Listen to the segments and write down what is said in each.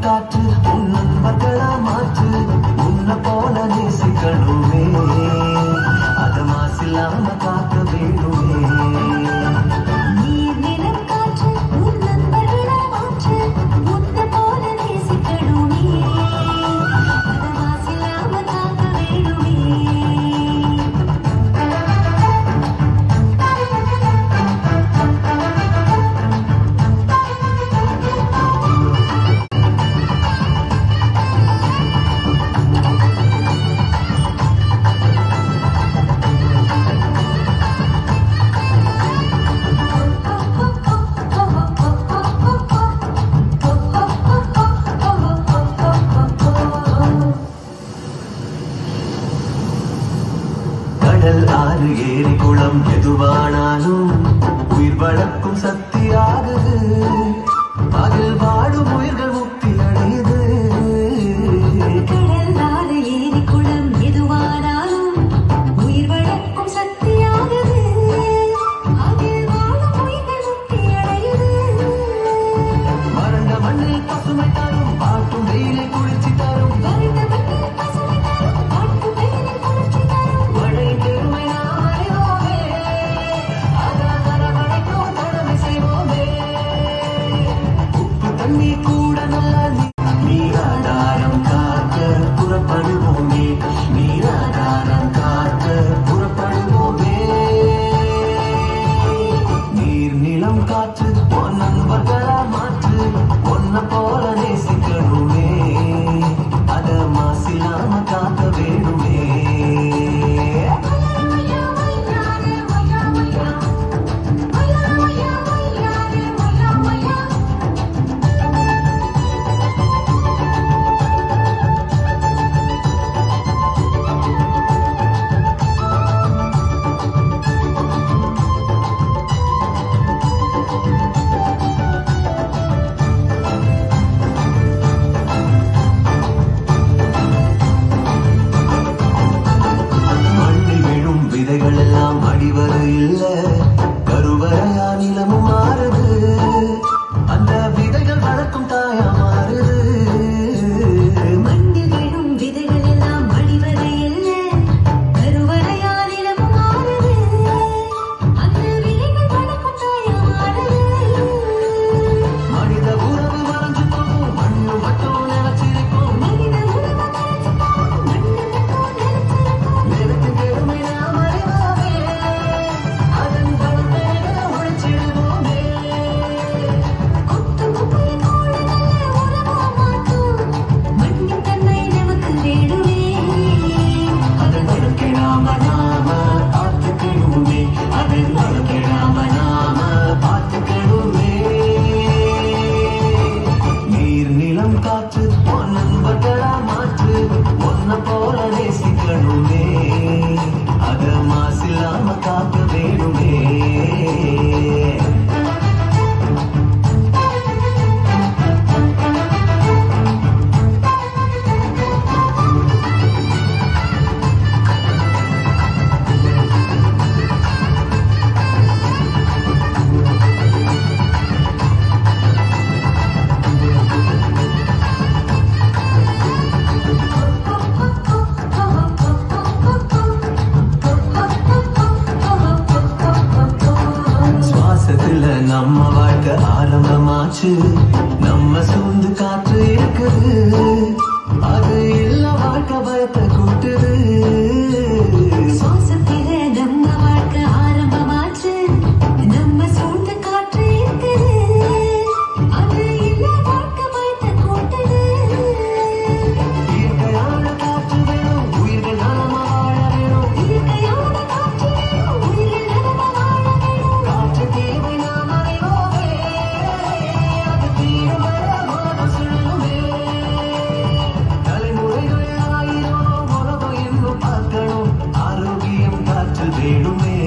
காற்று உன் நண்பர்களா மாற்று உன்னை போல நேசிக்கணுமே அத மாசில்லாம காக்க வேணுமே ஆறு ஏரி குளம் எதுவானாலும் உயிர் வளர்க்கும் சக்தியாகுது அதில் வாடும் உயிர்கள் முக்தி அடையுது கடல் ஆறு ஏரி குளம் எதுவானாலும் உயிர் வளர்க்கும் சக்தியாகுது அதில் வாடும் உயிர்கள் முக்தி அடையுது வறண்ட மண்ணில் பசுமை தரும் பாட்டும் வெயிலை குளிர்ச்சி தரும் வறண்ட மண்ணில் பசுமை தரும் பாட்டும் வெயிலை குளிர்ச்சி தரும் மழை பெருமை தண்ணி கூட நல்ல நீராதாரம் காக்க புறப்படுவோமே நீராதாரம் காக்க புறப்படுவோமே நீர் நிலம் காற்று பொன் நண்பர்களா மாற்று பொன்ன போல நேசிக்கணுமே அத மாசில்லாம காக்க வேணுமே விதைகள் எல்லாம் அடிவரு இல்ல கருவறையா நிலமும் மாறுது அந்த விதைகள் வளர்க்கும் தாயா மாறுது மண்ணில் விழும் விதைகள் எல்லாம் அடிவரு இல்ல கருவறையா நிலமும் மாறுது அந்த விதைகள் வளர்க்கும் தாயா மாறுது மனித உறவு மறைஞ்சு போகும் மண்ணு மட்டும் நினைச்சிருக்கும் மனித உறவு மறைஞ்சு போகும் மண்ணு மட்டும் நினைச்சிருக்கும் நிலத்தின் பெருமை நாம காற்று பொன் நண்பர்களா மாற்று ஒன்ன போல நேசிக்கணுமே அத மாசில்லாம காக்க வேணுமே நம்ம வாழ்க்கை ஆரம்பமாச்சு நம்ம சூழ்ந்து காற்று இருக்குது அது எல்லா வாழ்க்கை பயத்தை கூட்டுது சுவாசத்தில நம்ம வாழ்க்கை ஆரம்பமாச்சு நம்ம சூழ்ந்து காற்று இருக்குது அது எல்லா வாழ்க்கை பயத்தை கூட்டுது இயற்கையான காற்று வேணும் உயிர்கள் நலமா வாழ வேணும் இயற்கையான காற்று வேணும் உயிர்கள் நலமா வாழ வேணும் காற்று தேவை வேணுமே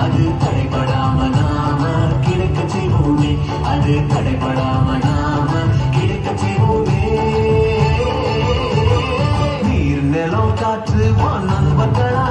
அது தடைபடாம நாம கிடைக்க செய்வோமே அது தடைபடாம நாம கிடைக்க செய்வோமே நீர் நிலம் காற்று நண்பர்களா